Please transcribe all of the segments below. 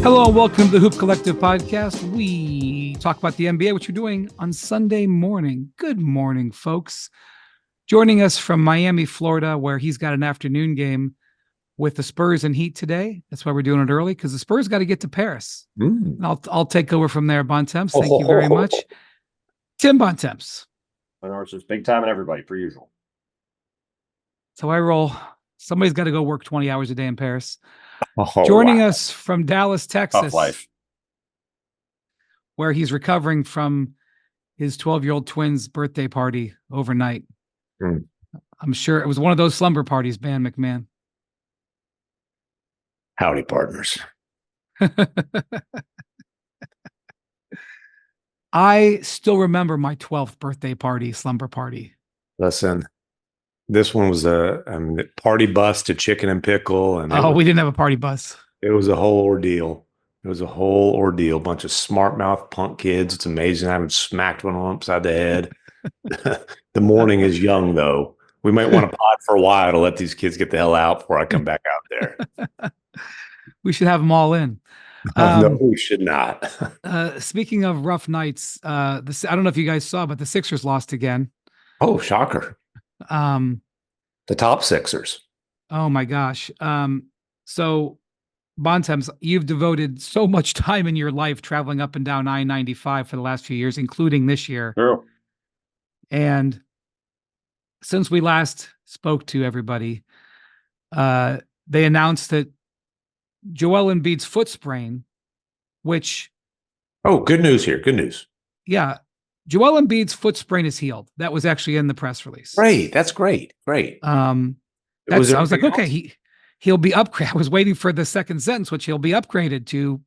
Hello and welcome to the Hoop Collective podcast. We talk about the NBA, which we're doing on Sunday morning. Good morning, folks. Joining us from Miami, Florida, where he's got an afternoon game with the Spurs and Heat today. That's why we're doing it early, because the Spurs got to get to Paris. And I'll take over from there, Bontemps. Thank you very much. Tim Bontemps. Windhorst is big time and everybody, per usual. So I roll. Somebody's got to go work 20 hours a day in Paris. Joining us from Dallas, Texas, tough life, where he's recovering from his 12-year-old twin's birthday party overnight. I'm sure it was one of those slumber parties, MacMahon. Howdy, partners. I still remember my 12th birthday party, slumber party. Listen, this one was a party bus to chicken and pickle. And we didn't have a party bus. It was a whole ordeal. Bunch of smart mouth punk kids. It's amazing. I haven't smacked one on upside the head. The morning is young, though. We might want to pod for a while to let these kids get the hell out before I come back out there. We should have them all in. No, we should not. Speaking of rough nights, I don't know if you guys saw, but the Sixers lost again. Oh, shocker. The top Sixers. Oh my gosh. So Bontemps, you've devoted so much time in your life traveling up and down I-95 for the last few years, including this year. True. And since we last spoke to everybody, they announced that Joel Embiid's foot sprain, which... Oh, good news here. Good news. Yeah. Joel Embiid's foot sprain is healed. That was actually in the press release. Great. That's great. Great. I was like, okay, he'll be upgraded. I was waiting for the second sentence, which he'll be upgraded to,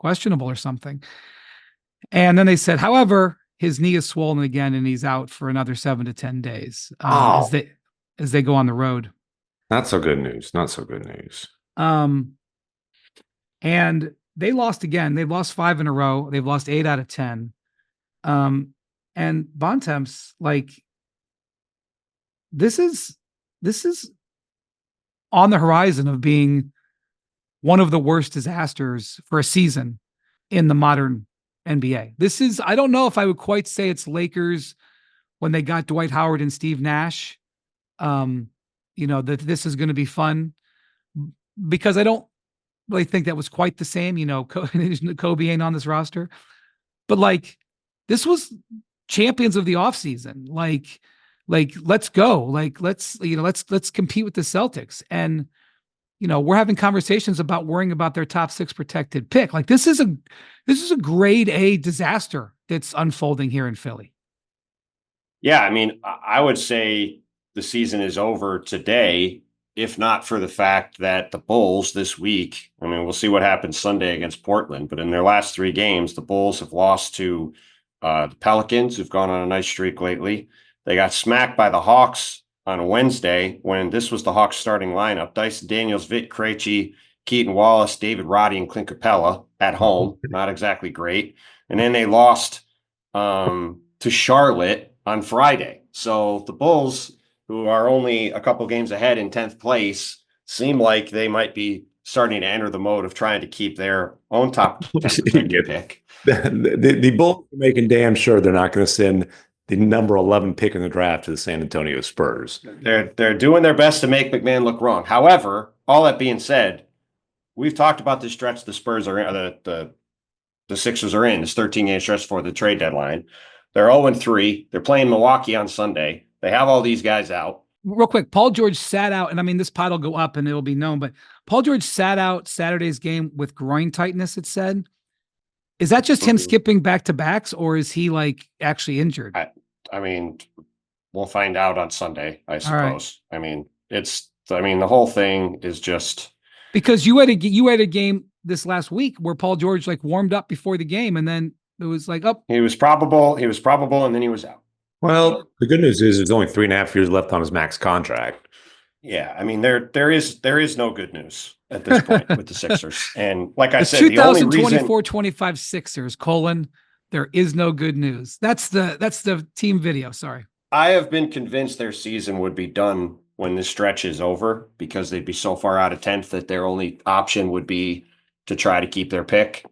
questionable or something. And then they said, however, his knee is swollen again and he's out for another 7 to 10 days as they go on the road. Not so good news. Not so good news. And they lost again. They've lost 5 in a row. They've lost 8 out of 10. And Bontemps, this is on the horizon of being one of the worst disasters for a season in the modern NBA. I don't know if I would quite say it's Lakers when they got Dwight Howard and Steve Nash. That this is going to be fun, because I don't really think that was quite the same. Kobe ain't on this roster, but this was champions of the offseason. Let's go. Let's compete with the Celtics. And, we're having conversations about worrying about their top 6 protected pick. This is a grade A disaster that's unfolding here in Philly. Yeah. I mean, I would say the season is over today, if not for the fact that the Bulls this week, we'll see what happens Sunday against Portland, but in their last 3 games, the Bulls have lost to the Pelicans, who've gone on a nice streak lately. They got smacked by the Hawks on a Wednesday when this was the Hawks starting lineup: Dyson Daniels, Vic Krejci, Keaton Wallace, David Roddy, and Clint Capella at home. Not exactly great. And then they lost to Charlotte on Friday. So the Bulls, who are only a couple games ahead in 10th place, seem like they might be starting to enter the mode of trying to keep their own top 10 pick. The Bulls are making damn sure they're not going to send the number 11 pick in the draft to the San Antonio Spurs. They're doing their best to make MacMahon look wrong. However, all that being said, we've talked about this stretch the Spurs are in, the Sixers are in, this 13-game stretch for the trade deadline. They're 0-3. They're playing Milwaukee on Sunday. They have all these guys out. Real quick, Paul George sat out, and this pod will go up and it will be known, but Paul George sat out Saturday's game with groin tightness, it said. Is that just him skipping back-to-backs, or is he actually injured? We'll find out on Sunday, I suppose. Right. The whole thing is just because you had a game this last week where Paul George warmed up before the game, and then it was he was probable, and then he was out. Well, the good news is there's only 3.5 years left on his max contract. Yeah, there is no good news at this point with the Sixers. And like I said, 2024-25 Sixers, there is no good news. That's the team video, sorry. I have been convinced their season would be done when this stretch is over, because they'd be so far out of 10th that their only option would be to try to keep their pick.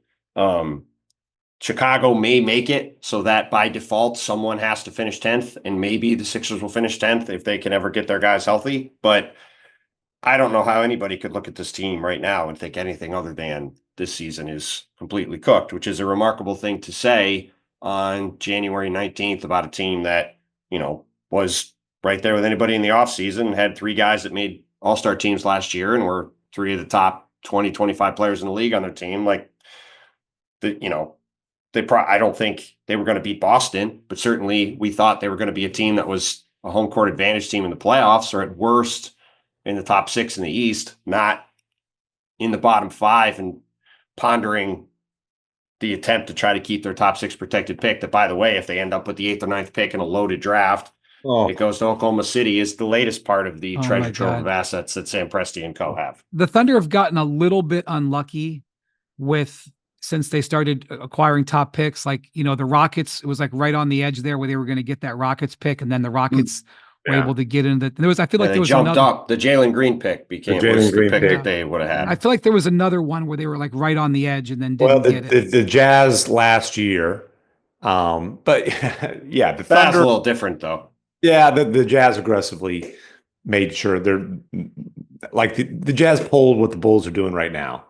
Chicago may make it so that by default, someone has to finish 10th, and maybe the Sixers will finish 10th if they can ever get their guys healthy. But I don't know how anybody could look at this team right now and think anything other than this season is completely cooked, which is a remarkable thing to say on January 19th about a team that, was right there with anybody in the offseason and had 3 guys that made all-star teams last year and were 3 of the top 20, 25 players in the league on their team. Like, I don't think they were going to beat Boston, but certainly we thought they were going to be a team that was a home court advantage team in the playoffs, or at worst in the top 6 in the East, not in the bottom 5, and pondering the attempt to try to keep their top 6 protected pick. That, by the way, if they end up with the 8th or 9th pick in a loaded draft, it goes to Oklahoma City, is the latest part of the treasure trove of assets that Sam Presti and co have. The Thunder have gotten a little bit unlucky since they started acquiring top picks. Like, the Rockets, it was like right on the edge there where they were going to get that Rockets pick, and then the Rockets were able to get into there was, I feel like there was jumped another up. The Jalen Green pick became the pick that they would have had. I feel like there was another one where they were like right on the edge and then didn't get it. The Jazz last year, but yeah, the Thunder, that's a little different though. Yeah, the Jazz aggressively made sure they're like the Jazz pulled what the Bulls are doing right now.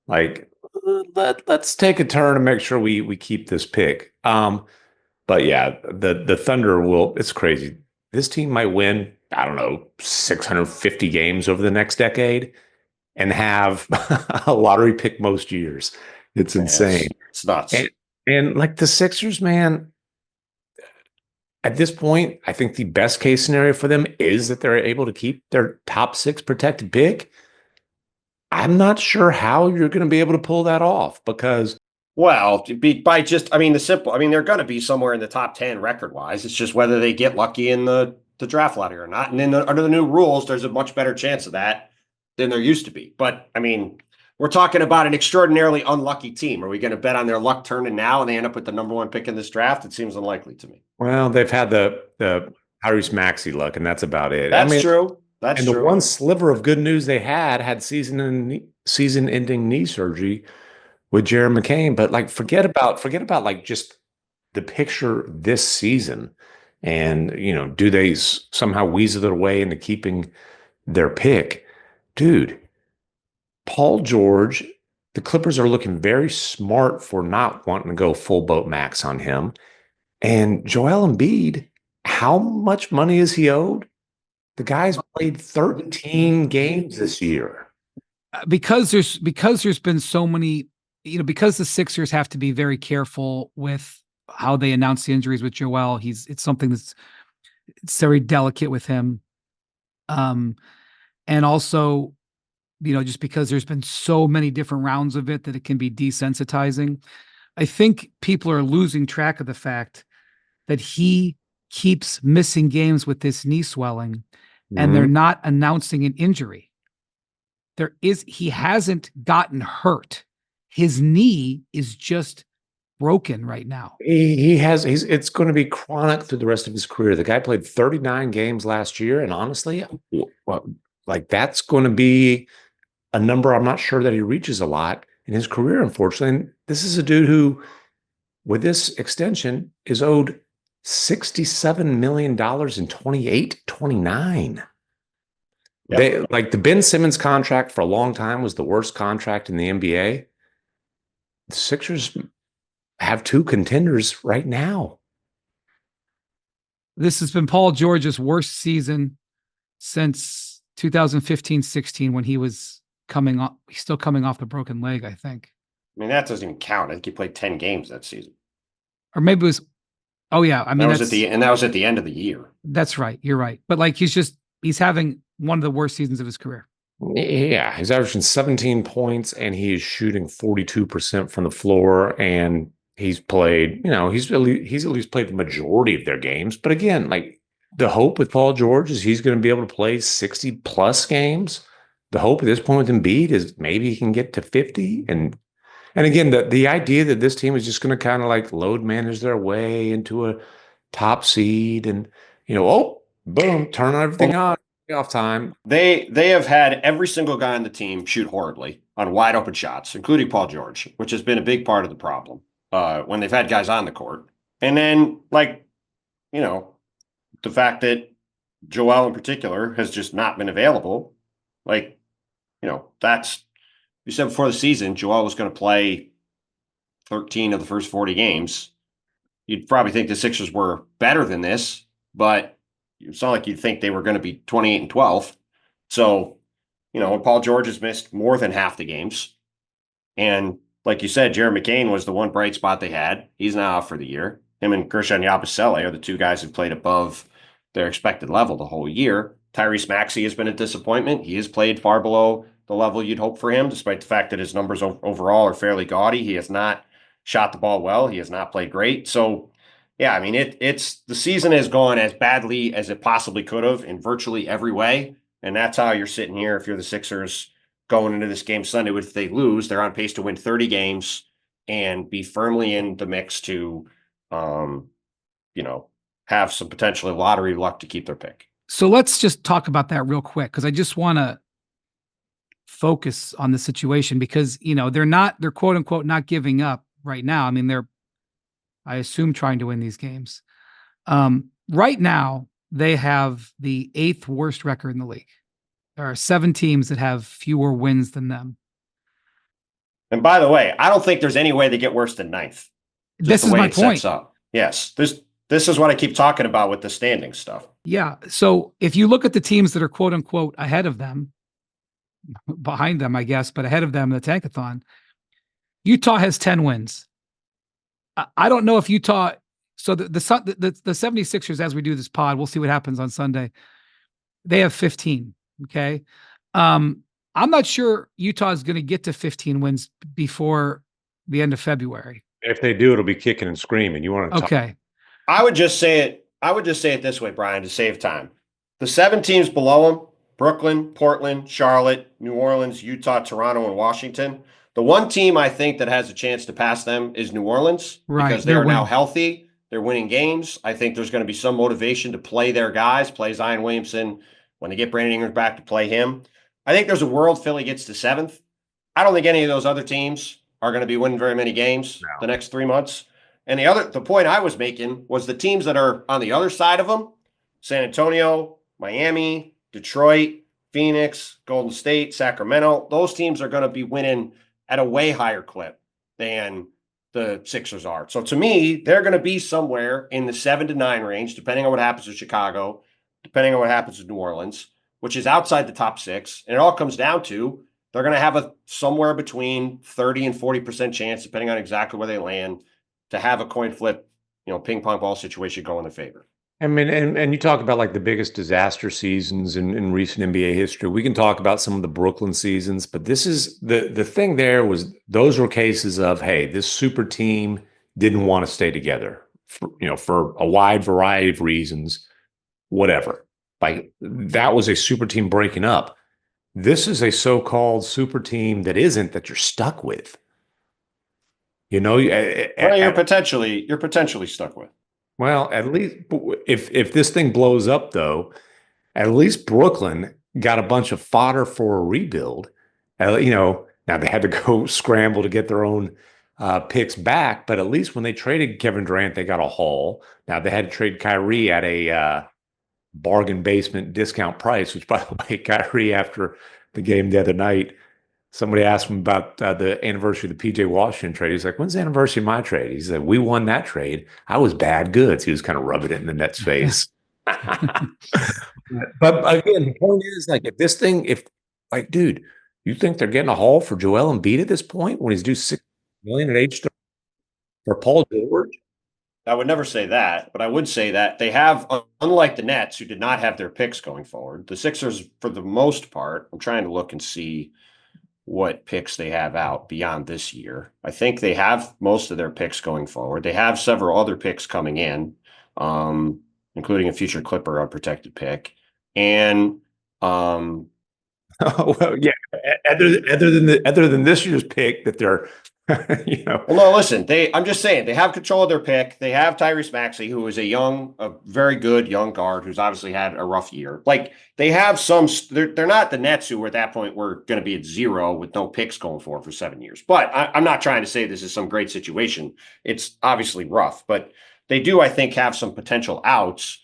Like, let's take a turn and make sure we keep this pick. But yeah, the Thunder will. It's crazy. This team might win, I don't know, 650 games over the next decade and have a lottery pick most years. It's insane. It's nuts. And like the Sixers, man, at this point, I think the best case scenario for them is that they're able to keep their top 6 protected pick. I'm not sure how you're going to be able to pull that off because, well, they're going to be somewhere in the top 10 record wise. It's just whether they get lucky in the draft lottery or not. And under the new rules, there's a much better chance of that than there used to be. But we're talking about an extraordinarily unlucky team. Are we going to bet on their luck turning now and they end up with the number 1 pick in this draft? It seems unlikely to me. Well, they've had the Tyrese Maxey luck, and that's about it. That's true. That's true. The one sliver of good news they had season-ending knee surgery with Jared McCain. But like, forget about like just the picture this season. And do they somehow weasel their way into keeping their pick, dude? Paul George, the Clippers are looking very smart for not wanting to go full boat max on him. And Joel Embiid, how much money is he owed? The guy's played 13 games this year. Because there's been so many, because the Sixers have to be very careful with how they announce the injuries with Joel. It's something it's very delicate with him. And also, just because there's been so many different rounds of it that it can be desensitizing. I think people are losing track of the fact that he keeps missing games with this knee swelling, and they're not announcing an injury. He hasn't gotten hurt. His knee is just broken right now. It's going to be chronic through the rest of his career. The guy played 39 games last year, and honestly, that's going to be a number I'm not sure that he reaches a lot in his career, unfortunately. And this is a dude who, with this extension, is owed $67 million in 28, 29. Yep. The Ben Simmons contract for a long time was the worst contract in the NBA. The Sixers have 2 contenders right now. This has been Paul George's worst season since 2015-16 when he was he's still coming off the broken leg, I think. That doesn't even count. I think he played 10 games that season. Or maybe it was, oh yeah. That was at the end of the year. That's right. You're right. But he's having one of the worst seasons of his career. Yeah. He's averaging 17 points and he is shooting 42% from the floor. And he's played, he's at least played the majority of their games. But again, the hope with Paul George is he's going to be able to play 60 plus games. The hope at this point with Embiid is maybe he can get to 50. And again, the idea that this team is just going to kind of load manage their way into a top seed and, boom, turn everything on. Playoff time. They have had every single guy on the team shoot horribly on wide open shots, including Paul George, which has been a big part of the problem when they've had guys on the court. And then, the fact that Joel in particular has just not been available. That's you said before the season, Joel was going to play 13 of the first 40 games. You'd probably think the Sixers were better than this, but it's not like you'd think they were going to be 28-12. So, when Paul George has missed more than half the games, and like you said, Jared McCain was the one bright spot they had. He's now out for the year. Him and Gershon Yabusele are the two guys who played above their expected level the whole year. Tyrese Maxey has been a disappointment. He has played far below the level you'd hope for him, despite the fact that his numbers overall are fairly gaudy. He has not shot the ball well. He has not played great. So, yeah, I mean, it's the season has gone as badly as it possibly could have in virtually every way. And that's how you're sitting here if you're the Sixers going into this game Sunday. If they lose, they're on pace to win 30 games and be firmly in the mix to, have some potentially lottery luck to keep their pick. So let's just talk about that real quick, because I just want to focus on the situation because, they're quote unquote not giving up right now. I mean, they're, I assume, trying to win these games. Right now, they have the 8th worst record in the league. There are 7 teams that have fewer wins than them. And by the way, I don't think there's any way they get worse than 9th. This is my point. Yes. This is what I keep talking about with the standing stuff. Yeah. So if you look at the teams that are quote unquote ahead of them, behind them, I guess, but ahead of them in the Tankathon, Utah has 10 wins. I don't know if Utah. So the 76ers, as we do this pod, we'll see what happens on Sunday. They have 15. Okay. I'm not sure Utah is going to get to 15 wins before the end of February. If they do, it'll be kicking and screaming. You want to okay. I would just say it this way, Brian, to save time. The 7 teams below them, Brooklyn, Portland, Charlotte, New Orleans, Utah, Toronto, and Washington. The one team I think that has a chance to pass them is New Orleans, right, because they're now healthy. They're winning games. I think there's going to be some motivation to play their guys, play Zion Williamson when they get Brandon Ingram back, to play him. I think there's a world Philly gets to 7th. I don't think any of those other teams are going to be winning very many games the next 3 months. And the point I was making was the teams that are on the other side of them, San Antonio, Miami, Detroit, Phoenix, Golden State, Sacramento, those teams are going to be winning at a way higher clip than the Sixers are. So to me, they're going to be somewhere in the 7 to 9 range, depending on what happens to Chicago, depending on what happens to New Orleans, which is outside the top 6. And it all comes down to they're going to have a somewhere between 30 and 40% chance, depending on exactly where they land, to have a coin flip, ping pong ball situation go in their favor. I mean, and you talk about like the biggest disaster seasons in recent NBA history. We can talk about some of the Brooklyn seasons, but this is the thing there was those were cases of, hey, this super team didn't want to stay together for a wide variety of reasons, whatever. Like that was a super team breaking up. This is a so-called super team that you're stuck with. You're potentially stuck with. Well, at least if this thing blows up, though, at least Brooklyn got a bunch of fodder for a rebuild. Now they had to go scramble to get their own picks back, but at least when they traded Kevin Durant, they got a haul. Now they had to trade Kyrie at a bargain basement discount price, which, by the way, Kyrie, after the game the other night, somebody asked him about the anniversary of the PJ Washington trade. He's like, when's the anniversary of my trade? He said, we won that trade. I was bad goods. He was kind of rubbing it in the Nets' face. But again, the point is, like, dude, you think they're getting a haul for Joel Embiid at this point when he's due $6 million at age 30 for Paul George? I would never say that, but I would say that they have, unlike the Nets, who did not have their picks going forward, the Sixers, for the most part, I'm trying to look and see what picks they have out beyond this year. I think they have most of their picks going forward. They have several other picks coming in, including a future Clipper unprotected pick. And Other than this year's pick that they're Well, no, listen, I'm just saying they have control of their pick. They have Tyrese Maxey, who is a very good young guard who's obviously had a rough year. Like they have they're not the Nets who at that point were going to be at 0 with no picks going for 7 years. But I'm not trying to say this is some great situation. It's obviously rough, but they do, I think, have some potential outs.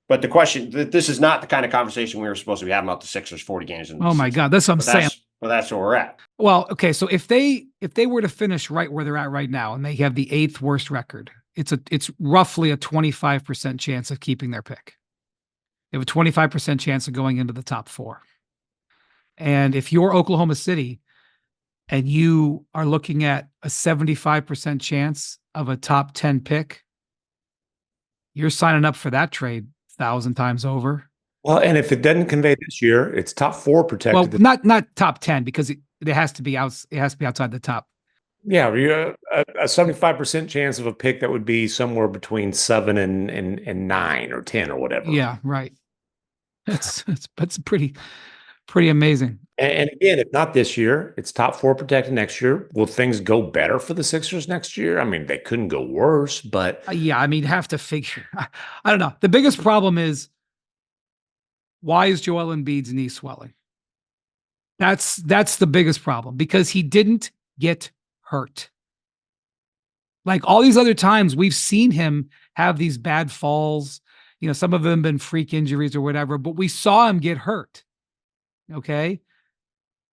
But the question, this is not the kind of conversation we were supposed to be having about the Sixers 40 games in the Oh my God, that's what I'm saying. But that's where we're at. Well, okay, so if they were to finish right where they're at right now, and they have the 8th worst record, it's roughly a 25% chance of keeping their pick. They have a 25% chance of going into the top 4. And if you're Oklahoma City and you are looking at a 75% chance of a top 10 pick, you're signing up for that trade 1,000 times over. Well, and if it doesn't convey this year, it's top 4 protected. Well, not top 10 because it has to be outside the top. Yeah, a 75% chance of a pick that would be somewhere between 7 and 9 or 10 or whatever. Yeah, right. That's pretty amazing. And again, if not this year, it's top 4 protected next year. Will things go better for the Sixers next year? I mean, they couldn't go worse, but yeah, I mean, have to figure. I don't know. The biggest problem is, why is Joel Embiid's knee swelling? That's the biggest problem because he didn't get hurt. Like all these other times we've seen him have these bad falls, some of them have been freak injuries or whatever, but we saw him get hurt. Okay.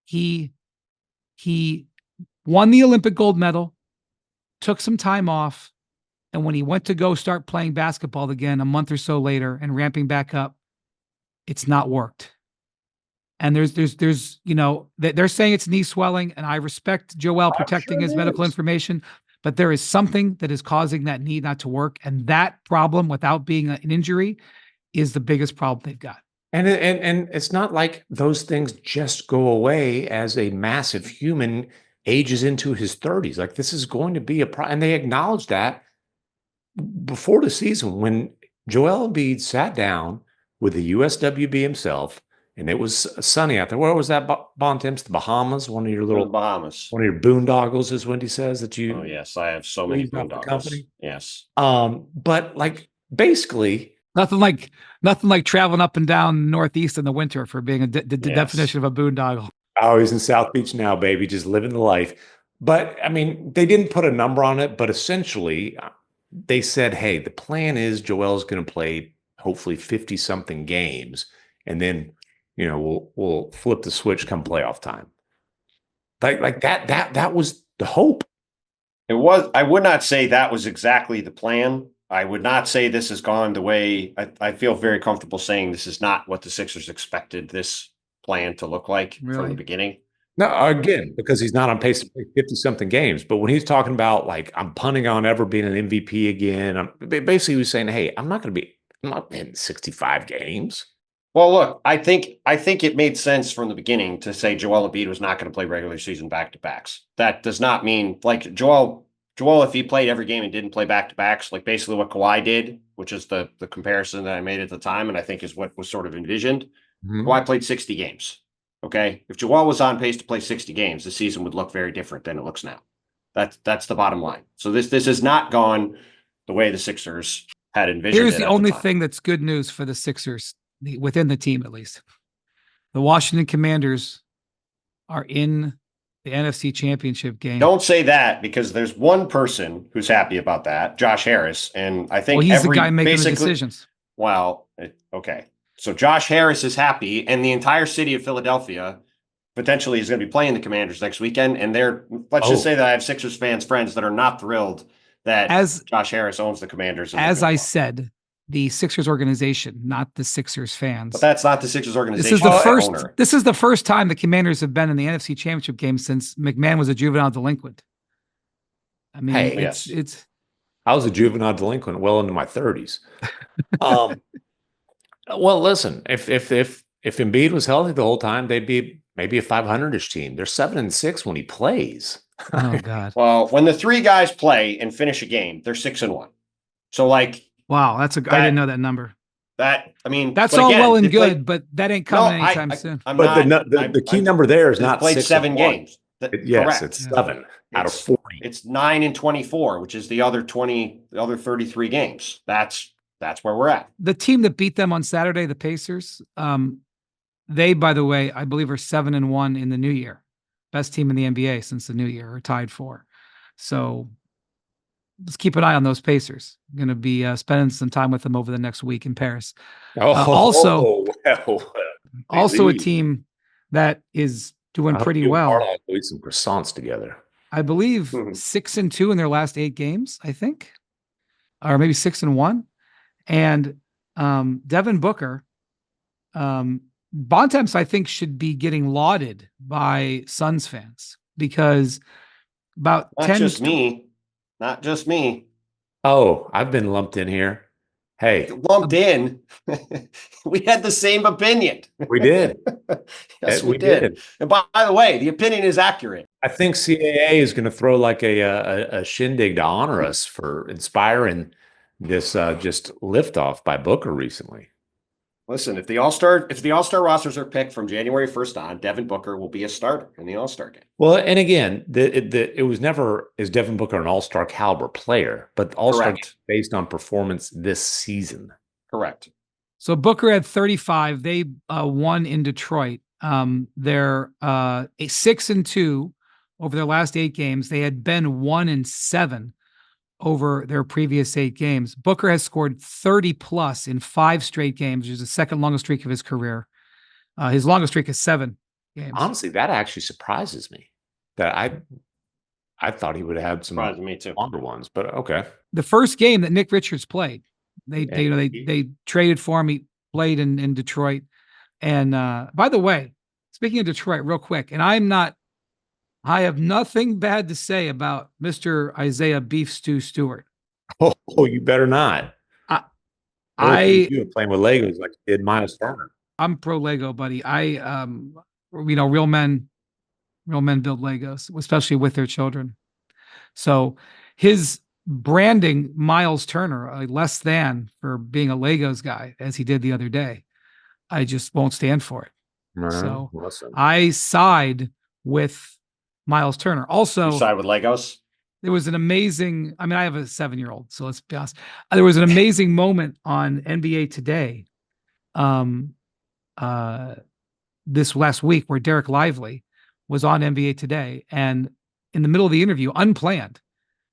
He won the Olympic gold medal, took some time off. And when he went to go start playing basketball again a month or so later and ramping back up, it's not worked. And they're saying it's knee swelling, and I respect Joel protecting his medical information, but there is something that is causing that knee not to work. And that problem, without being an injury, is the biggest problem they've got. And it's not like those things just go away as a massive human ages into his 30s. Like this is going to be a problem. And they acknowledged that before the season when Joel Embiid sat down with the USWB himself, and it was sunny out there. Where was that, Bontemps? The Bahamas? One of your Bahamas. One of your boondoggles is what he says that you. Oh yes, I have so many boondoggles. Yes. But like basically nothing like traveling up and down Northeast in the winter for being the definition of a boondoggle. Oh, he's in South Beach now, baby, just living the life. But I mean, they didn't put a number on it, but essentially they said, hey, the plan is Joel's going to play hopefully 50 something games, and then we'll flip the switch come playoff time. Like that was the hope. It was. I would not say that was exactly the plan. I would not say this has gone the way I feel very comfortable saying this is not what the Sixers expected this plan to look like from the beginning. No, again, because he's not on pace to play 50 something games. But when he's talking about like, I'm punting on ever being an MVP again, basically he was saying, hey, I'm not in 65 gagames. Well, look, I think it made sense from the beginning to say Joel Embiid was not going to play regular season back-to-backs. That does not mean like Joel, if he played every game and didn't play back-to-backs, like basically what Kawhi did, which is the comparison that I made at the time, and I think is what was sort of envisioned. Mm-hmm. Kawhi played 60 games. Okay. If Joel was on pace to play 60 games, the season would look very different than it looks now. That's the bottom line. So this has not gone the way the Sixers had envisioned. Here's the only thing that's good news for the Sixers, within the team at least. The Washington Commanders are in the NFC Championship game. Don't say that, because there's one person who's happy about that, Josh Harris, and I think he's the guy making the decisions. Well, okay. So Josh Harris is happy, and the entire city of Philadelphia potentially is going to be playing the Commanders next weekend. And let's just say that I have Sixers friends that are not thrilled that Josh Harris owns the Commanders. As I said, the Sixers organization, not the Sixers fans. But that's not the Sixers organization. This is the first time the Commanders have been in the NFC Championship game since MacMahon was a juvenile delinquent. I mean, it's. I was a juvenile delinquent well into my 30s. Well, listen, if Embiid was healthy the whole time, they'd be maybe a 500-ish team. They're 7-6 when he plays. Oh God. Well, when the three guys play and finish a game, they're 6-1. So wow, I didn't know that number. That's all well and good, but that ain't coming anytime soon. The key number there is not played 7 games. Yes, Correct. it's 7 out of It's 40. it's 9 and 24, which is the other 33 games. That's where we're at. The team that beat them on Saturday, the Pacers, they, by the way, I believe are 7-1 in the new year. Best team in the NBA since the new year, or tied for. So let's keep an eye on those Pacers. I'm going to be spending some time with them over the next week in Paris. Also a believe. team that is doing I hope pretty you and well. Carlisle will eat some croissants together. I believe 6-2 in their last 8 games, I think, or maybe 6-1. And Devin Booker, Bontemps, I think, should be getting lauded by Suns fans because about Not 10 just me. Not just me. Oh, I've been lumped in here. Hey, Lumped in. We had the same opinion. we did. Yes, We we did. did. And by the way, the opinion is accurate. I think CAA is going to throw like a shindig to honor us for inspiring this just liftoff by Booker recently. Listen, if the All-Star rosters are picked from January 1st on, Devin Booker will be a starter in the All-Star game. Well, and again, it was never is Devin Booker an All-Star caliber player, but All-Star game based on performance this season. Correct. So Booker had 35. They won in Detroit. They're 6-2 over their last 8 games. They had been 1-7 over their previous 8 games. Booker has scored 30 plus in 5 straight games, which is the second longest streak of his career. His longest streak is 7 games. Honestly, that actually surprises me. That I thought he would have had some me too. longer ones, but okay. The first game that Nick Richards played, they traded for him. He played in Detroit. And by the way, speaking of Detroit, real quick, and I have nothing bad to say about Mr. Isaiah Beef Stew Stewart. Oh, you better not. You were playing with Legos like you did Miles Turner. I'm pro Lego, buddy. Real men build Legos, especially with their children. So his branding Miles Turner less than for being a Legos guy, as he did the other day, I just won't stand for it. So I side with Miles Turner. Also, you side with Legos. There was an amazing, I have a 7-year-old, so let's be honest. There was an amazing moment on NBA Today this last week where Derek Lively was on NBA Today, and in the middle of the interview, unplanned,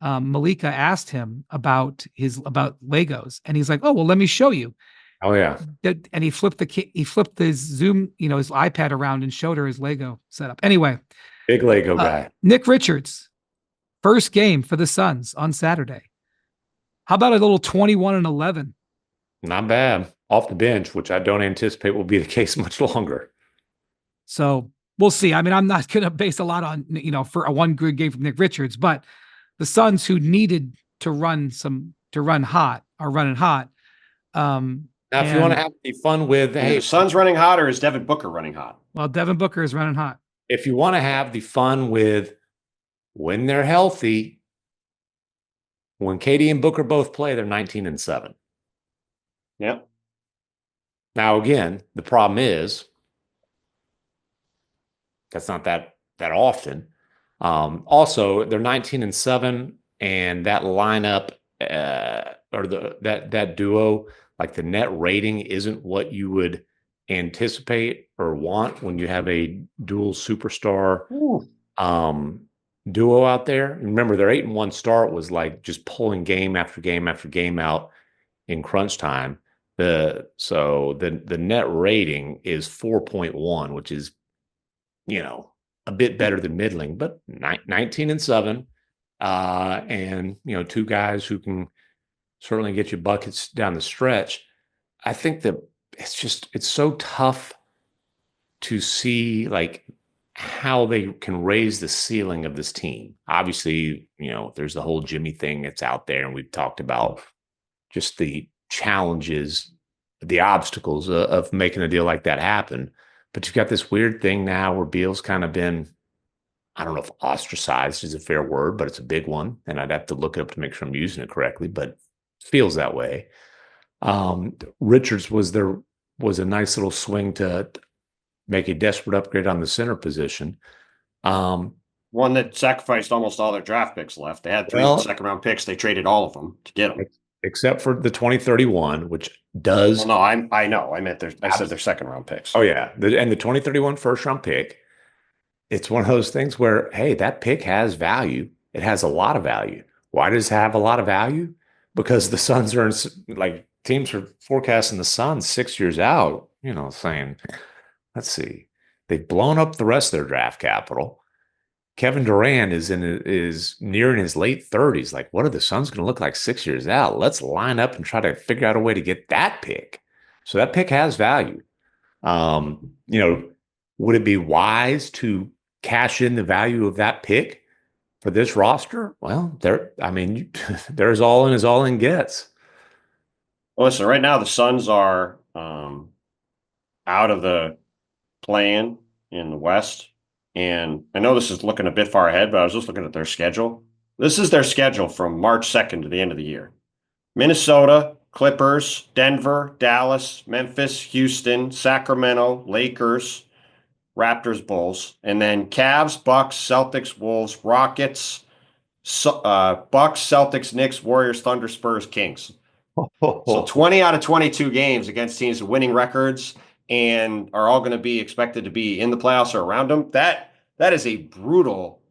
Malika asked him about Legos, and he's like, "Oh, well, let me show you." Oh yeah. And he flipped his Zoom, his iPad around and showed her his Lego setup. Anyway, big Lego guy. Nick Richards, first game for the Suns on Saturday. How about a little 21-11? Not bad. Off the bench, which I don't anticipate will be the case much longer. So we'll see. I'm not going to base a lot on, for a one good game from Nick Richards, but the Suns, who needed to run hot, are running hot. Now, if you want to have fun with, hey, the Suns running hot, or is Devin Booker running hot? Well, Devin Booker is running hot. If you want to have the fun with when they're healthy, when KD and Booker both play, they're 19-7. Yep. Now, again, the problem is that's not that often. Also, they're 19-7, and that lineup or that duo, like the net rating, isn't what you would anticipate or want when you have a dual superstar duo out there. And remember, their 8-1 start was like just pulling game after game after game out in crunch time. The net rating is 4.1, which is, a bit better than middling, but 19-7, and two guys who can certainly get you buckets down the stretch. I think that it's so tough to see like how they can raise the ceiling of this team. Obviously, there's the whole Jimmy thing that's out there, and we've talked about just the challenges, the obstacles of making a deal like that happen. But you've got this weird thing now where Beal's kind of been, I don't know if ostracized is a fair word, but it's a big one. And I'd have to look it up to make sure I'm using it correctly, but it feels that way. Richards was a nice little swing to make a desperate upgrade on the center position. one that sacrificed almost all their draft picks left. They had 3 Well, second-round picks. They traded all of them to get them. except for the 2031, which does. Well, no, I know. I said their second-round picks. Oh, yeah. And the 2031 first-round pick, it's one of those things where, hey, that pick has value. It has a lot of value. Why does it have a lot of value? Because the Suns are like teams are forecasting the Suns 6 years out, saying, let's see, they've blown up the rest of their draft capital. Kevin Durant is nearing his late 30s. Like, what are the Suns going to look like 6 years out? Let's line up and try to figure out a way to get that pick. So that pick has value. Would it be wise to cash in the value of that pick for this roster? Well, there's all in as all in gets. Well, listen, right now the Suns are out of the play-in in the West. And I know this is looking a bit far ahead, but I was just looking at their schedule. This is their schedule from March 2nd to the end of the year. Minnesota, Clippers, Denver, Dallas, Memphis, Houston, Sacramento, Lakers, Raptors, Bulls, and then Cavs, Bucks, Celtics, Wolves, Rockets, Bucks, Celtics, Knicks, Warriors, Thunder, Spurs, Kings. So 20 out of 22 games against teams with winning records and are all going to be expected to be in the playoffs or around them. That is a brutal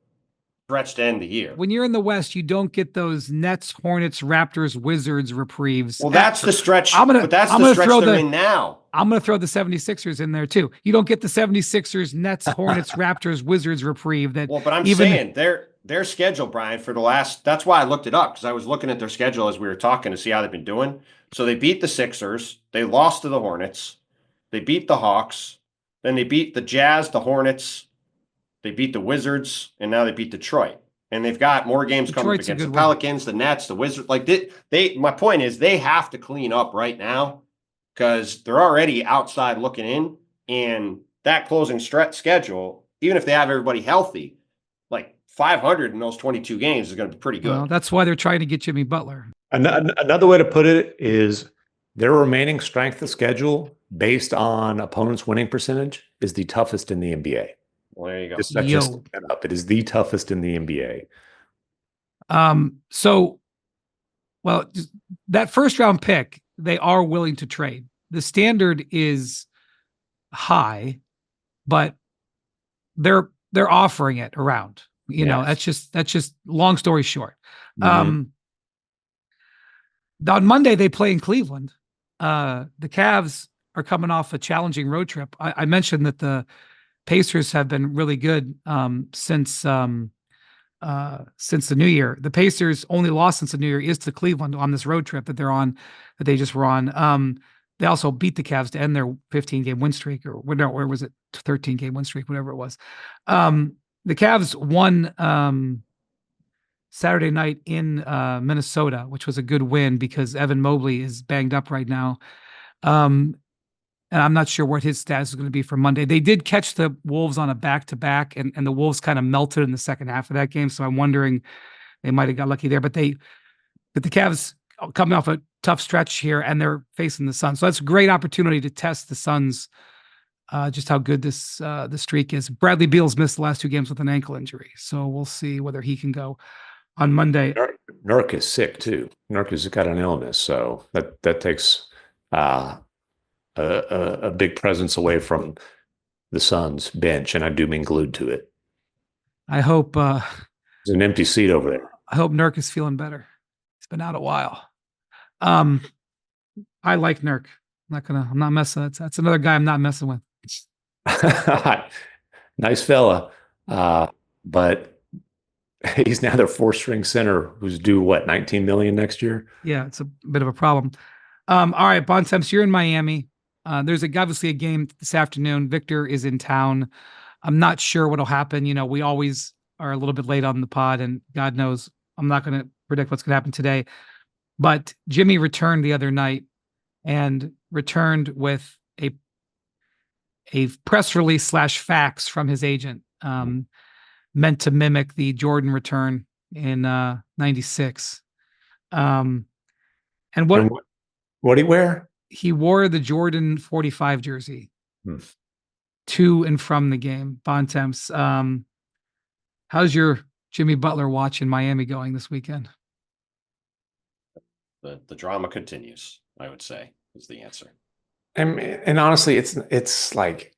stretch to end the year. When you're in the West, you don't get those Nets, Hornets, Raptors, Wizards reprieves. Well, that's the stretch. But that's the stretch they're in now. I'm going to throw the 76ers in there too. You don't get the 76ers, Nets, Hornets, Raptors, Wizards reprieve. But I'm saying their schedule, Brian, for the last, that's why I looked it up, because I was looking at their schedule as we were talking to see how they've been doing. So they beat the Sixers. They lost to the Hornets. They beat the Hawks. Then they beat the Jazz, the Hornets. They beat the Wizards, and now they beat Detroit. And they've got more games coming up against the Pelicans, the Nets, the Wizards. Like my point is they have to clean up right now because they're already outside looking in. And that closing stretch schedule, even if they have everybody healthy, like 500 in those 22 games is going to be pretty good. Well, that's why they're trying to get Jimmy Butler. Another way to put it is their remaining strength of schedule based on opponents' winning percentage is the toughest in the NBA. Well, there you go. Just that up. It is the toughest in the NBA. That first round pick, they are willing to trade. The standard is high, but they're offering it around. That's just long story short. Mm-hmm. On Monday they play in Cleveland. The Cavs are coming off a challenging road trip. I mentioned that the Pacers have been really good since the new year. The Pacers' only loss since the new year is to Cleveland on this road trip that they just were on. They also beat the Cavs to end their 15-game win streak, or where was it? 13-game win streak, whatever it was. The Cavs won Saturday night in Minnesota, which was a good win because Evan Mobley is banged up right now. And I'm not sure what his status is going to be for Monday. They did catch the Wolves on a back-to-back, and the Wolves kind of melted in the second half of that game. So I'm wondering they might have got lucky there. But the Cavs coming off a tough stretch here, and they're facing the Suns. So that's a great opportunity to test the Suns, just how good the streak is. Bradley Beal's missed the last 2 games with an ankle injury. So we'll see whether he can go on Monday. Nurk is sick too. Nurk has got an illness. So that takes a big presence away from the Suns bench, and I do mean glued to it. I hope there's an empty seat over there. I hope Nurk is feeling better. He's been out a while. I like Nurk. I'm not messing. That's another guy I'm not messing with. Nice fella, but he's now their 4th-string center, who's due $19 million next year. Yeah, it's a bit of a problem. All right, Bontemps, you're in Miami. There's obviously a game this afternoon. Victor is in town. I'm not sure what'll happen. We always are a little bit late on the pod, and God knows I'm not going to predict what's going to happen today. But Jimmy returned the other night and returned with a press release / fax from his agent, meant to mimic the Jordan return in '96. And what did he wear? He wore the Jordan 45 jersey to and from the game. Bontemps. How How's your Jimmy Butler watch in Miami going this weekend? The drama continues, I would say, is the answer. And honestly, it's like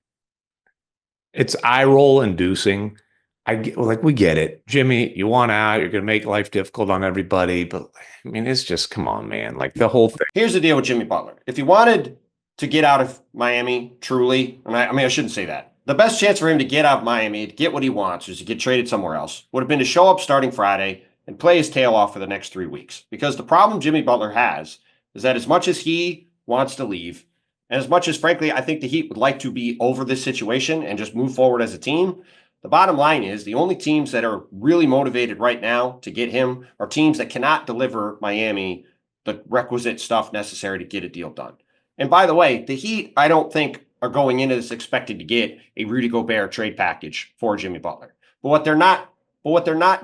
it's eye roll inducing. We get it, Jimmy. You want out? You're going to make life difficult on everybody. But I mean, it's just come on, man. Like the whole thing. Here's the deal with Jimmy Butler. If he wanted to get out of Miami, truly, and I shouldn't say that. The best chance for him to get out of Miami, to get what he wants, is to get traded somewhere else, would have been to show up starting Friday and play his tail off for the next 3 weeks. Because the problem Jimmy Butler has is that as much as he wants to leave, and as much as, frankly, I think the Heat would like to be over this situation and just move forward as a team, the bottom line is the only teams that are really motivated right now to get him are teams that cannot deliver Miami the requisite stuff necessary to get a deal done. And by the way, the Heat, I don't think, are going into this expected to get a Rudy Gobert trade package for Jimmy Butler. But what they're not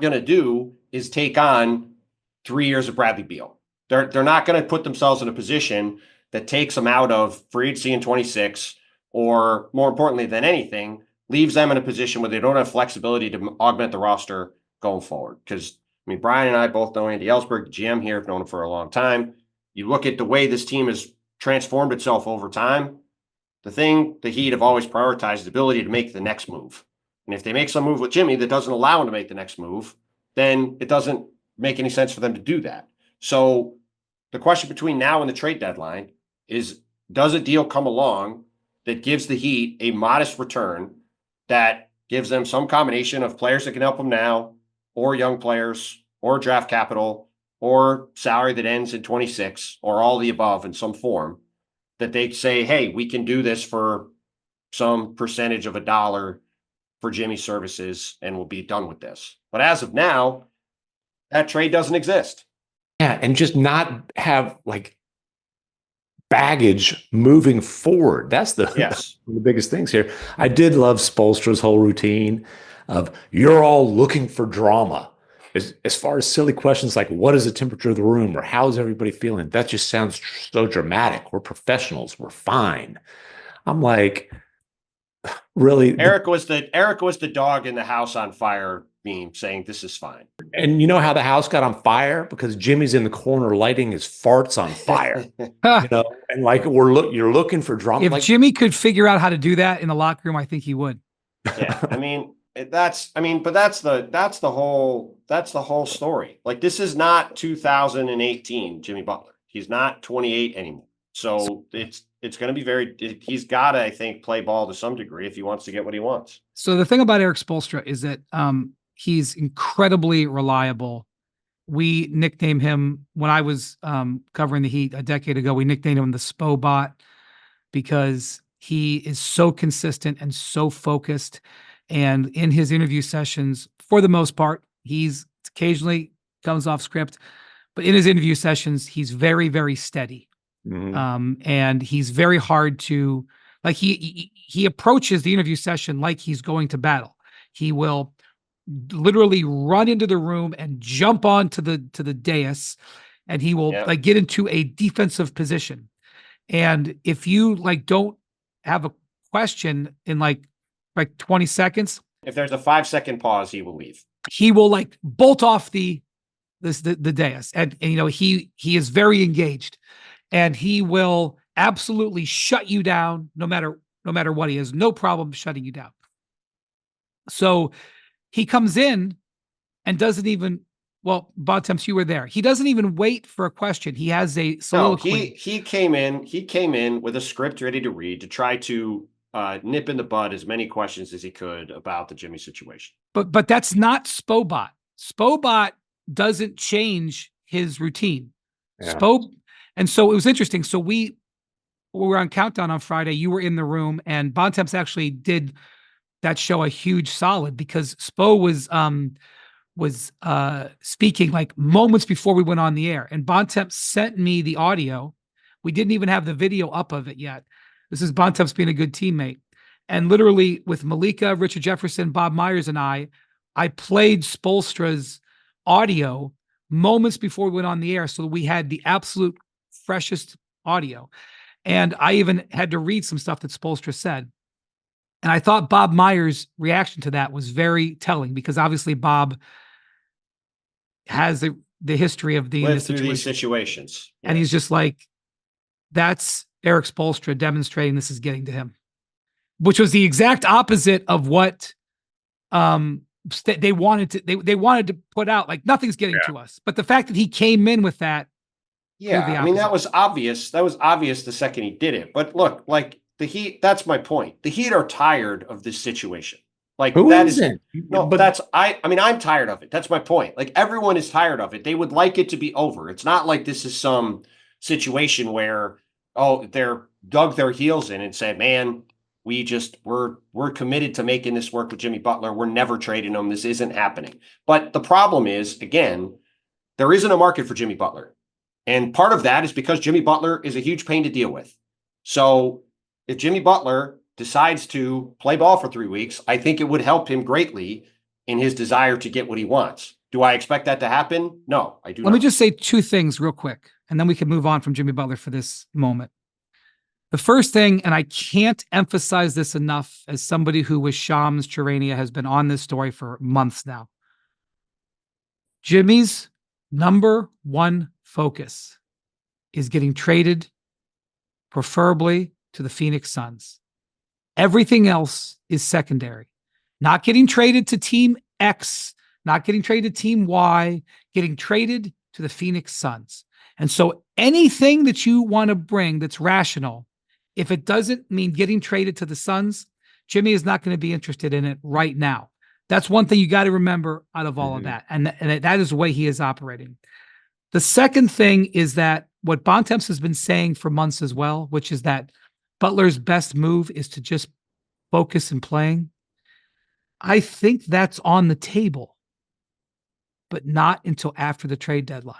going to do is take on 3 years of Bradley Beal. They're not going to put themselves in a position that takes them out of free agency in 26, or more importantly than anything, leaves them in a position where they don't have flexibility to augment the roster going forward. Because, I mean, Brian and I both know Andy Ellsberg, the GM here, have known him for a long time. You look at the way this team has transformed itself over time, the thing the Heat have always prioritized is the ability to make the next move. And if they make some move with Jimmy that doesn't allow him to make the next move, then it doesn't make any sense for them to do that. So the question between now and the trade deadline is, does a deal come along that gives the Heat a modest return that gives them some combination of players that can help them now, or young players, or draft capital, or salary that ends in 26, or all the above in some form, that they say, hey, we can do this for some percentage of $1 for Jimmy's services and we'll be done with this. But as of now, that trade doesn't exist. Yeah, and just not have like baggage moving forward. That's one of the biggest things here. I did love Spoelstra's whole routine of you're all looking for drama. As far as silly questions like what is the temperature of the room or how's everybody feeling, that just sounds so dramatic. We're professionals. We're fine. I'm like, really? Eric was the dog in the house on fire meme saying this is fine. And you know how the house got on fire? Because Jimmy's in the corner lighting his farts on fire. And like you're looking for drama. If Jimmy could figure out how to do that in the locker room, I think he would. Yeah, but that's the whole story. Like, this is not 2018 Jimmy Butler. He's not 28 anymore. So it's going to be he's got to, I think, play ball to some degree if he wants to get what he wants. So the thing about Eric Spoelstra is that he's incredibly reliable. We nicknamed him, when I was covering the Heat a decade ago, we nicknamed him the Spo Bot, because he is so consistent and so focused. And in his interview sessions, for the most part, he's occasionally comes off script, but in his interview sessions, he's very, very steady. Mm-hmm. And he's very hard to, like, he approaches the interview session like he's going to battle. He will literally run into the room and jump onto the dais, and he will like get into a defensive position. And if you like don't have a question in like 20 seconds, if there's a 5-second pause, he will leave. He will like bolt off the dais, and he is very engaged, and he will absolutely shut you down no matter what. He has no problem shutting you down. So he comes in and doesn't even, well, Bontemps, you were there. He doesn't even wait for a question. He has a soliloquy. No, he came in with a script ready to read to try to nip in the bud as many questions as he could about the Jimmy situation. But that's not Spobot. Spobot doesn't change his routine. Yeah. And so it was interesting. So we were on Countdown on Friday. You were in the room, and Bontemps actually did that show a huge solid, because Spo was speaking like moments before we went on the air, and Bontemps sent me the audio. We didn't even have the video up of it yet. This is Bontemps being a good teammate. And literally with Malika, Richard Jefferson, Bob Myers, and I played Spoelstra's audio moments before we went on the air, so we had the absolute freshest audio. And I even had to read some stuff that Spoelstra said. And I thought Bob Myers' reaction to that was very telling, because obviously Bob has the history of being in this Lived through these situation. situations. And he's Yes. just like, that's Eric Spoelstra demonstrating this is getting to him, which was the exact opposite of what they wanted to put out. Like, nothing's getting to us. But the fact that he came in with that. Yeah, I mean, that was obvious. That was obvious the second he did it. But look, like the Heat, that's my point. The Heat are tired of this situation. Like, Who that isn't? no, But that's I mean, I'm tired of it. That's my point. Like, everyone is tired of it. They would like it to be over. It's not like this is some situation where, oh, they're dug their heels in and said, man, we're committed to making this work with Jimmy Butler. We're never trading him. This isn't happening. But the problem is, again, there isn't a market for Jimmy Butler. And part of that is because Jimmy Butler is a huge pain to deal with. So if Jimmy Butler decides to play ball for 3 weeks, I think it would help him greatly in his desire to get what he wants. Do I expect that to happen? No, I do not. Let me just say two things real quick, and then we can move on from Jimmy Butler for this moment. The first thing, and I can't emphasize this enough as somebody who with Shams Charania has been on this story for months now. Jimmy's number one focus is getting traded, preferably to the Phoenix Suns. Everything else is secondary. Not getting traded to Team X, not getting traded to Team Y, getting traded to the Phoenix Suns. And so anything that you want to bring that's rational, if it doesn't mean getting traded to the Suns, Jimmy is not going to be interested in it right now. That's one thing you got to remember out of all of that. And that is the way he is operating. The second thing is that what Bontemps has been saying for months as well, which is that Butler's best move is to just focus in playing. I think that's on the table, but not until after the trade deadline.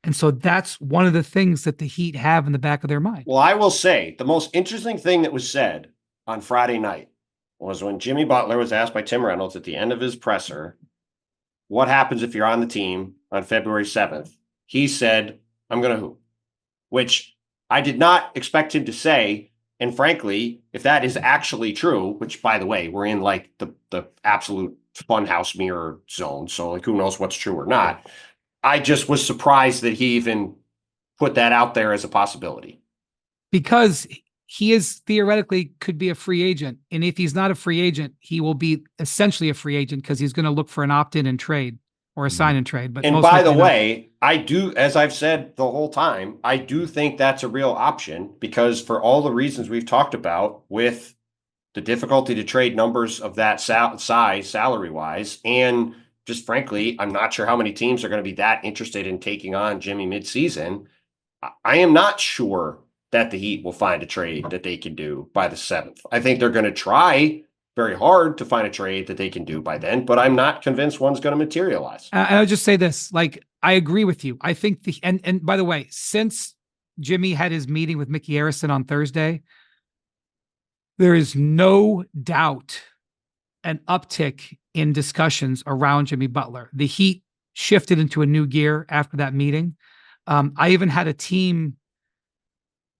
And so that's one of the things that the Heat have in the back of their mind. Well, I will say the most interesting thing that was said on Friday night was when Jimmy Butler was asked by Tim Reynolds at the end of his presser, what happens if you're on the team on February 7th? He said, I'm going to hoop, which I did not expect him to say. And frankly, if that is actually true, which, by the way, we're in like the absolute funhouse mirror zone, so like who knows what's true or not. I just was surprised that he even put that out there as a possibility. Because he is theoretically could be a free agent. And if he's not a free agent, he will be essentially a free agent because he's going to look for an opt-in and trade or a sign and trade. But and by the way, I do, as I've said the whole time, I do think that's a real option because for all the reasons we've talked about with the difficulty to trade numbers of that size salary-wise, and just frankly, I'm not sure how many teams are going to be that interested in taking on Jimmy midseason. I am not sure that the Heat will find a trade that they can do by the 7th. I think they're going to try very hard to find a trade that they can do by then, but I'm not convinced one's going to materialize. I'll just say this, like, I agree with you. I think and by the way, since Jimmy had his meeting with Mickey Arison on Thursday, there is no doubt an uptick in discussions around Jimmy Butler. The Heat shifted into a new gear after that meeting. I even had a team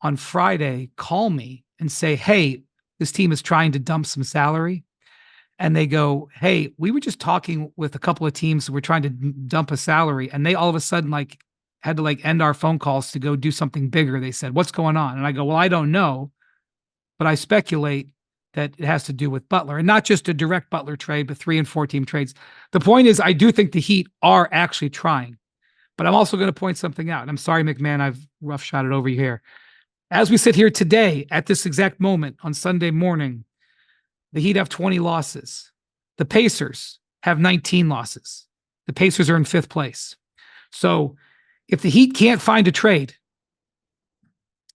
on Friday call me and say, hey, this team is trying to dump some salary. And they go, hey, we were just talking with a couple of teams who were trying to dump a salary. And they all of a sudden like had to like end our phone calls to go do something bigger. They said, what's going on? And I go, well, I don't know, but I speculate that it has to do with Butler, and not just a direct Butler trade, but 3 and 4 team trades. The point is, I do think the Heat are actually trying, but I'm also going to point something out. And I'm sorry, MacMahon, I've rough-shot it over you here. As we sit here today, at this exact moment on Sunday morning, the Heat have 20 losses. The Pacers have 19 losses. The Pacers are in 5th place. So if the Heat can't find a trade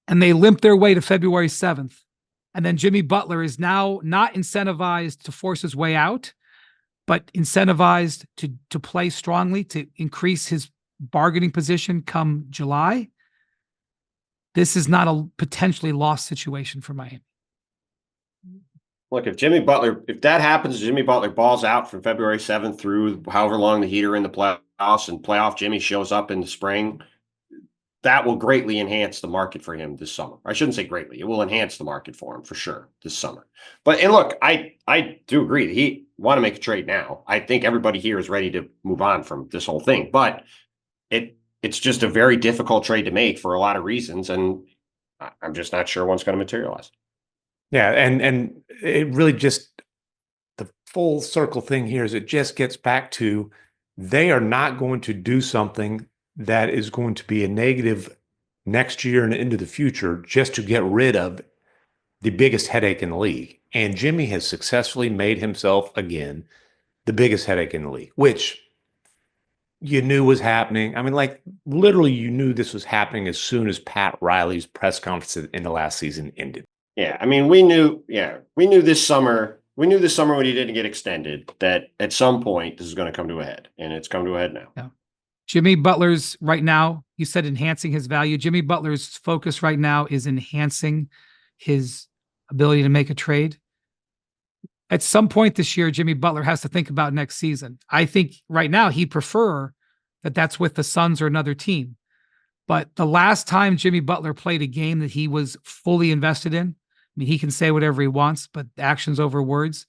and they limp their way to February 7th, and then Jimmy Butler is now not incentivized to force his way out, but incentivized to play strongly, to increase his bargaining position come July, this is not a potentially lost situation for Miami. Look, if that happens, Jimmy Butler balls out from February 7th through however long the Heat are in the playoffs and playoff Jimmy shows up in the spring, that will greatly enhance the market for him this summer. I shouldn't say greatly. It will enhance the market for him for sure this summer. But and look, I do agree that he want to make a trade now. I think everybody here is ready to move on from this whole thing, but it's just a very difficult trade to make for a lot of reasons, and I'm just not sure one's going to materialize. Yeah, and it really just, the full circle thing here is it just gets back to, they are not going to do something that is going to be a negative next year and into the future just to get rid of the biggest headache in the league. And Jimmy has successfully made himself again the biggest headache in the league, which you knew was happening. I mean, like literally you knew this was happening as soon as Pat Riley's press conference in the last season ended. Yeah, I mean, we knew this summer when he didn't get extended that at some point this is going to come to a head, and it's come to a head now. Yeah. Jimmy Butler's right now, you said enhancing his value. Jimmy Butler's focus right now is enhancing his ability to make a trade. At some point this year, Jimmy Butler has to think about next season. I think right now he'd prefer that that's with the Suns or another team. But the last time Jimmy Butler played a game that he was fully invested in, I mean, he can say whatever he wants, but actions over words,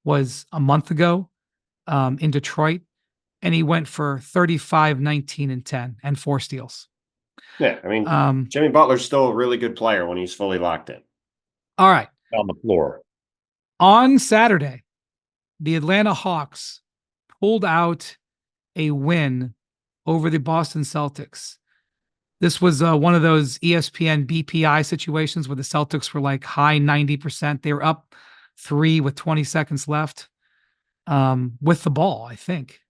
was a month ago in Detroit. And he went for 35, 19, and 10 and 4 steals. Yeah, I mean, Jimmy Butler's still a really good player when he's fully locked in. All right. On the floor. On Saturday, the Atlanta Hawks pulled out a win over the Boston Celtics. This was one of those ESPN BPI situations where the Celtics were like high 90%. They were up 3 with 20 seconds left with the ball, I think.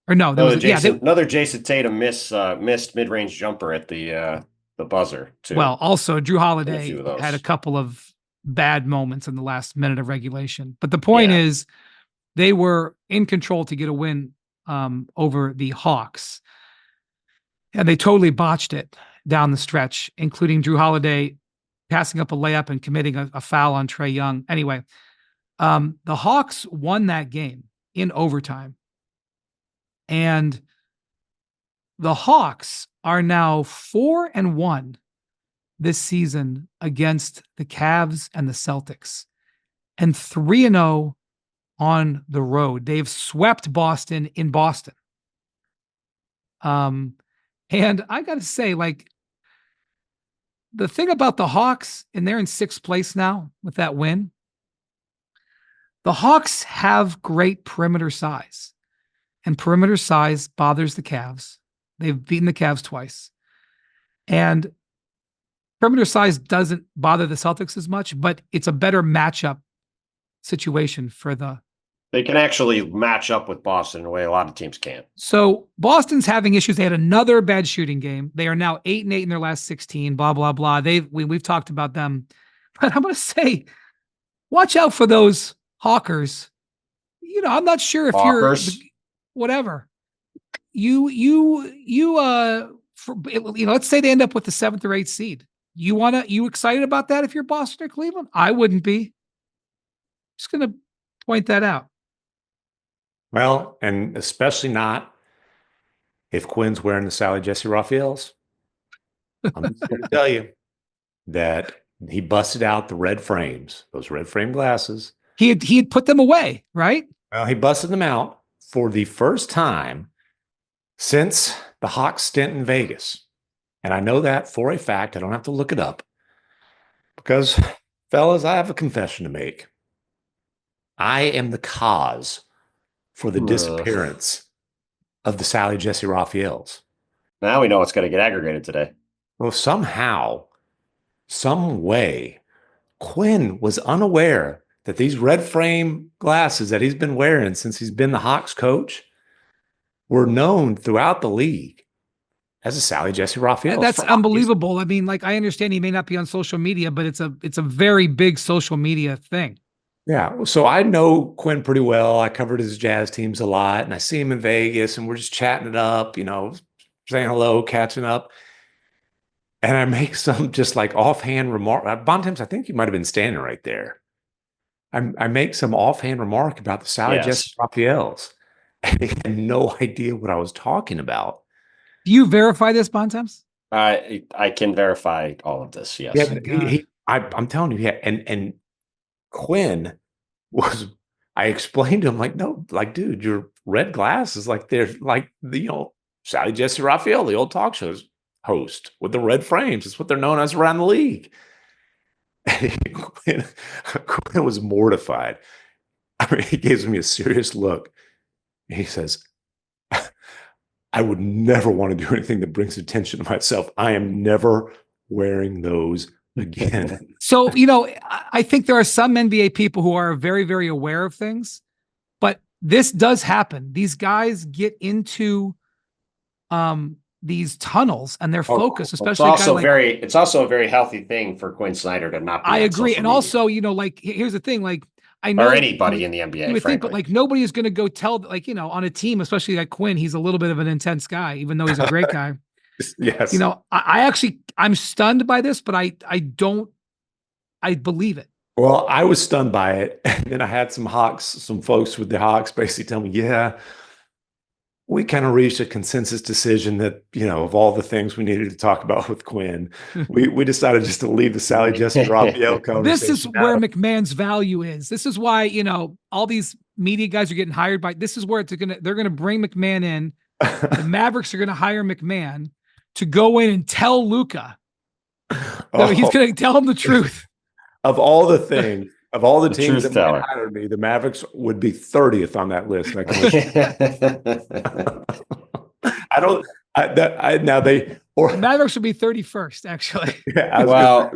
Or no, there was another Jason Tatum missed mid-range jumper at the buzzer too. Well, also Drew Holiday had a couple of bad moments in the last minute of regulation. But the point is they were in control to get a win over the Hawks. And they totally botched it down the stretch, including Drew Holiday passing up a layup and committing a foul on Trae Young. Anyway, the Hawks won that game in overtime. And the Hawks are now 4-1 this season against the Cavs and the Celtics, and 3-0 on the road. They've swept Boston in Boston. And I got to say, like, the thing about the Hawks, and they're in 6th place now with that win, the Hawks have great perimeter size. And perimeter size bothers the Cavs. They've beaten the Cavs twice. And perimeter size doesn't bother the Celtics as much, but it's a better matchup situation for the... They can actually match up with Boston in a way a lot of teams can't. So Boston's having issues. They had another bad shooting game. They are now 8-8 in their last 16, blah, blah, blah. We've talked about them. But I'm going to say, watch out for those Hawkers. You know, I'm not sure if Hawkers. You're... Whatever let's say they end up with the 7th or 8th seed. You excited about that if you're Boston or Cleveland? I wouldn't be. Just going to point that out. Well, and especially not if Quinn's wearing the Sally Jesse Raphaels. I'm just going to tell you that he busted out the red frames, those red frame glasses. He had put them away, right? Well, he busted them out for the first time since the Hawks stint in Vegas. And I know that for a fact. I don't have to look it up. Because, fellas, I have a confession to make. I am the cause for the disappearance of the Sally Jesse Raphaels. Now we know what's going to get aggregated today. Well, somehow, some way, Quinn was unaware that these red frame glasses that he's been wearing since he's been the Hawks coach were known throughout the league as a Sally Jesse Raphael. That's unbelievable. I mean, like, I understand he may not be on social media, but it's a very big social media thing. Yeah. So I know Quinn pretty well. I covered his Jazz teams a lot, and I see him in Vegas, and we're just chatting it up, you know, saying hello, catching up. And I make some just like offhand remark. Bontemps, I think you might have been standing right there. I make some offhand remark about the Sally Jesse Raphaels, and he had no idea what I was talking about. Do you verify this, Bontemps? I can verify all of this. Yes. Yeah, my God. I'm telling you, yeah, and Quinn was. I explained to him like, no, like, dude, your red glasses, like they're like the Sally Jesse Raphael, the old talk shows host with the red frames. It's what they're known as around the league. Quinn was mortified. I mean, he gives me a serious look. He says, I would never want to do anything that brings attention to myself. I am never wearing those again. So, I think there are some NBA people who are very, very aware of things, but this does happen. These guys get into these tunnels and their focus, especially it's also a very healthy thing for Quinn Snyder to not be I on agree. social And media. also, like, here's the thing, like, I know or anybody in the NBA, you would think, but frankly. like nobody is going to go tell, like, on a team, especially like Quinn, he's a little bit of an intense guy, even though he's a great guy. Yes. I'm stunned by this, but I believe it. Well, I was stunned by it. And then I had some folks with the Hawks basically tell me, yeah, we kind of reached a consensus decision that, of all the things we needed to talk about with Quinn, we decided just to leave the Sally Jesse Raphael conversation. This is where MacMahon's value is. This is why, all these media guys are getting hired by, this is where they're going to bring MacMahon in. The Mavericks are going to hire MacMahon to go in and tell Luka. He's going to tell him the truth. Of all the things, of all the teams that teller. hired me, the Mavericks would be 30th on that list. The Mavericks would be 31st, actually. Yeah,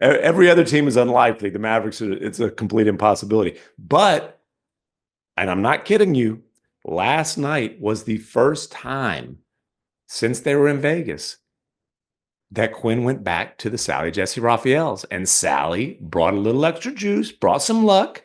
every other team is unlikely. The Mavericks, it's a complete impossibility. But, and I'm not kidding you, last night was the first time since they were in Vegas that Quinn went back to the Sally Jesse Raphaels, and Sally brought a little extra juice, brought some luck,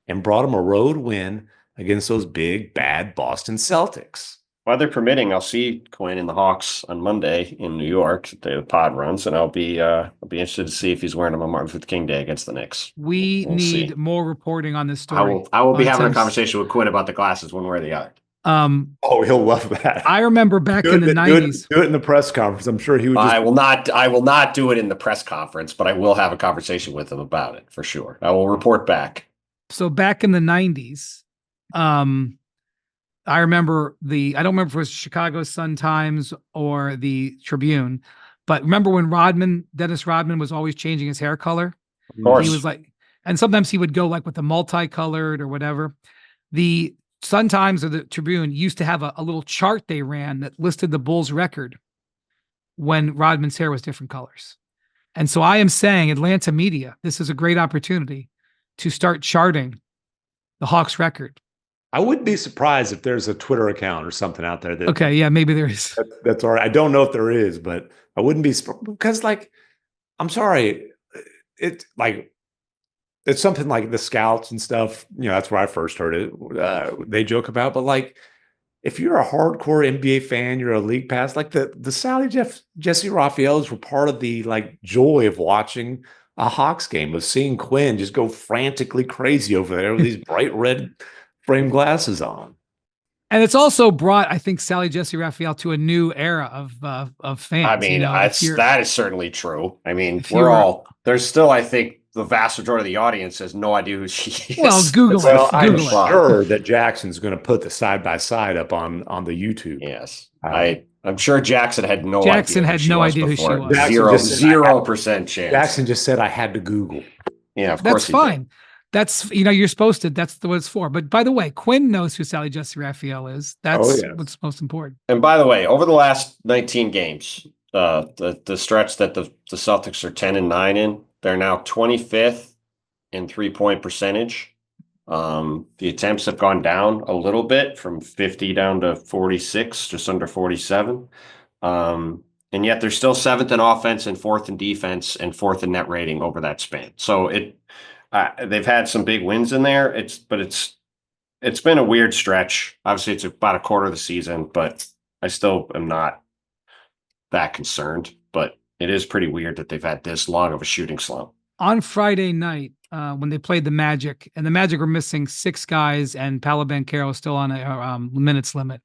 and brought him a road win against those big, bad Boston Celtics. Weather permitting, I'll see Quinn and the Hawks on Monday in New York, the day the pod runs, and I'll be interested to see if he's wearing them on Martin Luther King Day against the Knicks. We'll need more reporting on this story. I will be having a conversation with Quinn about the glasses one way or the other. He'll love that. I remember back in the 90s. Do it in the press conference. I'm sure he would. I will not do it in the press conference, but I will have a conversation with him about it for sure. I will report back. So back in the 90s, I remember I don't remember if it was Chicago Sun-Times or the Tribune, but remember when Dennis Rodman was always changing his hair color? Of course. He was like, and sometimes he would go like with the multicolored or whatever. The Sun-Times or the Tribune used to have a little chart they ran that listed the Bulls' record when Rodman's hair was different colors. And so I am saying, Atlanta media, this is a great opportunity to start charting the Hawks record. I wouldn't be surprised if there's a Twitter account or something out there. Okay, yeah, maybe there is. That's all right. I don't know if there is, but I wouldn't be surprised because, like, I'm sorry, it's something like the scouts and stuff. That's where I first heard it. They joke about, but like, if you're a hardcore NBA fan, you're a league pass. Like the Sally Jesse Raphaels were part of the like joy of watching a Hawks game, of seeing Quinn just go frantically crazy over there with these bright red frame glasses on. And it's also brought, I think, Sally Jesse Raphael to a new era of fans. I mean, that is certainly true. I mean, there's still, I think, the vast majority of the audience has no idea who she is. Well, Google it. I'm sure that Jackson's going to put the side-by-side up on the YouTube. Yes. I'm sure Jackson had no idea. Jackson had no idea who she was. 0% chance. Jackson just said, I had to Google. Yeah, of course. That's fine. That's, you're supposed to, that's what it's for. But by the way, Quinn knows who Sally Jesse Raphael is. That's what's most important. And by the way, over the last 19 games, the stretch that the Celtics are 10-9 in, they're now 25th in 3-point percentage. The attempts have gone down a little bit from 50 down to 46, just under 47. And yet they're still 7th in offense and 4th in defense and 4th in net rating over that span. So they've had some big wins in there. It's been a weird stretch. Obviously, it's about a quarter of the season, but I still am not that concerned. But it is pretty weird that they've had this long of a shooting slump. On Friday night, when they played the Magic, and the Magic were missing 6 guys, and Paolo Banchero was still on a minutes limit.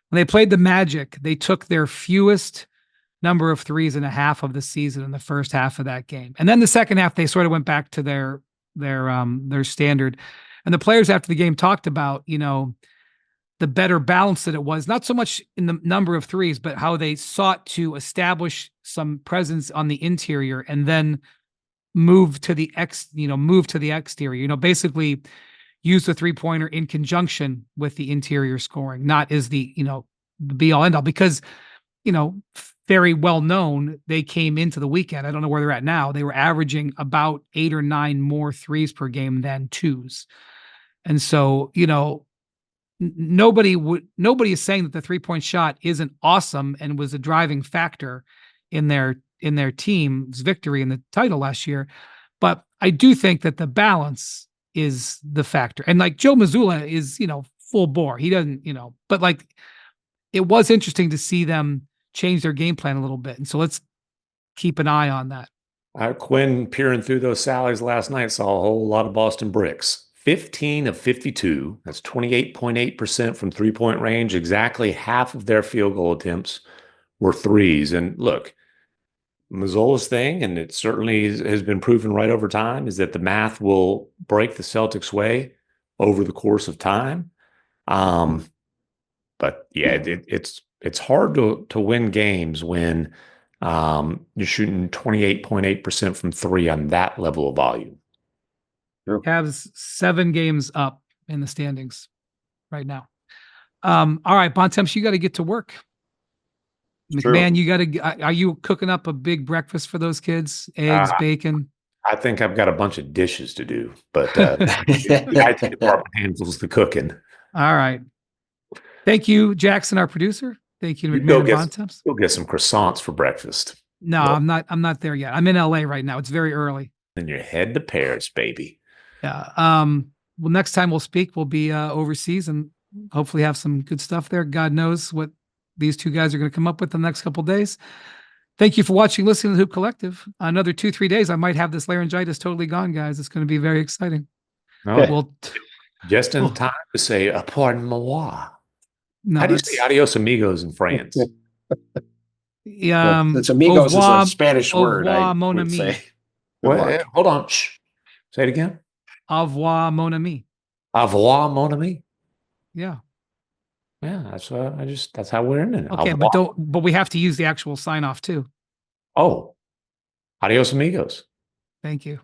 When they played the Magic, they took their fewest number of threes in a half of the season in the first half of that game. And then the second half, they sort of went back to their standard. And the players after the game talked about, the better balance that it was, not so much in the number of threes, but how they sought to establish some presence on the interior and then move to the exterior, basically use the 3-pointer in conjunction with the interior scoring, not as the be all end all, because, very well known, they came into the weekend. I don't know where they're at now. They were averaging about 8 or 9 more threes per game than twos. And so, nobody is saying that the 3-point shot isn't awesome and was a driving factor in their team's victory in the title last year. But I do think that the balance is the factor. And like Joe Mazzulla is, full bore. He doesn't, but like it was interesting to see them change their game plan a little bit. And so let's keep an eye on that. Quinn, peering through those sallies last night, saw a whole lot of Boston bricks. 15 of 52. That's 28.8% from 3-point range. Exactly half of their field goal attempts were threes. And look, Mazzulla's thing, and it certainly has been proven right over time, is that the math will break the Celtics' way over the course of time. But yeah, it's hard to win games when you're shooting 28.8% from three on that level of volume. Sure. Cavs 7 games up in the standings right now. All right, Bontemps, you got to get to work. MacMahon, you got to. Are you cooking up a big breakfast for those kids? Eggs, bacon. I think I've got a bunch of dishes to do, but the IT department handles the cooking. All right. Thank you, Jackson, our producer. Thank you, MacMahon and Bontemps. We'll get some croissants for breakfast. No, I'm not there yet. I'm in LA right now. It's very early. Then you're head to Paris, baby. Yeah. Well, next time we'll speak, we'll be overseas and hopefully have some good stuff there. God knows what these two guys are going to come up with in the next couple of days. Thank you for watching, listening to the Hoop Collective. Another 2-3 days, I might have this laryngitis totally gone, guys. It's going to be very exciting. Just in time to say, pardon-moi. No, how do you say adios amigos in France? It's amigos is a Spanish word. I mon would ami. say. Well, hold on. Shh. Say it again. Au revoir, mon ami. Au revoir, mon ami. Yeah. Yeah, that's how we're in it. Okay, but we have to use the actual sign off too. Oh, adios amigos. Thank you.